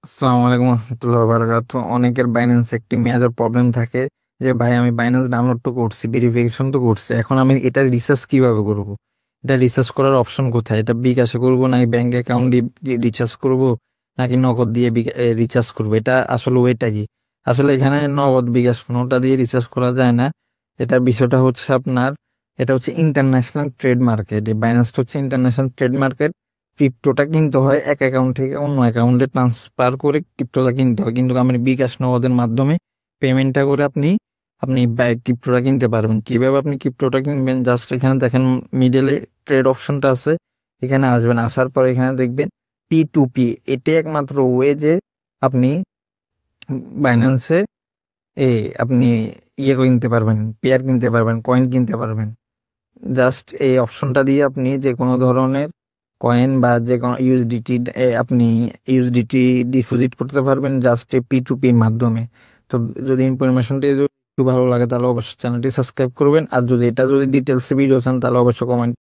আসসালামু আলাইকুম রহমতুল্লাহ বারাকাতু। অনেকের বাইন্যান্স একটি মেজর প্রবলেম থাকে যে ভাই আমি বাইন্যান্স ডাউনলোড তো করছি, ভেরিফিকেশন তো করছি, এখন আমি এটা রিসার্চ কিভাবে করব? এটা রিসার্চ করার অপশন কোথায়? এটা বিকাশে করব নাকি ব্যাংক অ্যাকাউন্ট দিয়ে রিচার্জ করব নাকি নগদ দিয়ে রিচার্জ করব? এটা আসলে ওইটা কি? আসলে এখানে নগদ বিকাশ কোনোটা দিয়ে রিচার্জ করা যায় না। এটার বিষয়টা হচ্ছে আপনার, এটা হচ্ছে ইন্টারন্যাশনাল ট্রেড মার্কেট। এই বাইন্যান্সটা হচ্ছে ইন্টারন্যাশনাল ট্রেড মার্কেট। ক্রিপ্টোটা কিনতে হয় এক অ্যাকাউন্ট থেকে অন্য অ্যাকাউন্টে ট্রান্সফার করে ক্রিপ্টোটা কিনতে হয়, কিন্তু আপনি বিকাশ নগদের মাধ্যমে পেমেন্টটা করে আপনি আপনি ক্রিপ্টোটা কিনতে পারবেন। কিভাবে আপনি ক্রিপ্টোটা কিনবেন? জাস্ট এখানে দেখেন মিডলে ট্রেড অপশনটা আছে, এখানে আসবেন। আসার পর এখানে দেখবেন P2P। এটাই একমাত্র ওয়ে যে আপনি বাইন্যান্সে আপনি কিনতে পারবেন, পেয়ার কিনতে পারবেন, কয়েন কিনতে পারবেন। জাস্ট এই অপশনটা দিয়ে আপনি যে কোনো ধরনের কয়েন বা যে কোনো ইউএসডিটি আপনি ইউএসডিটি ডিপোজিট করতে পারবেন জাস্ট P2P মাধ্যমে। তো যদি ইনফরমেশনটি একটু ভালো লাগে তাহলে অবশ্যই চ্যানেলটি সাবস্ক্রাইব করবেন, আর যদি ডিটেলসে ভিডিও চান তাহলে অবশ্যই কমেন্ট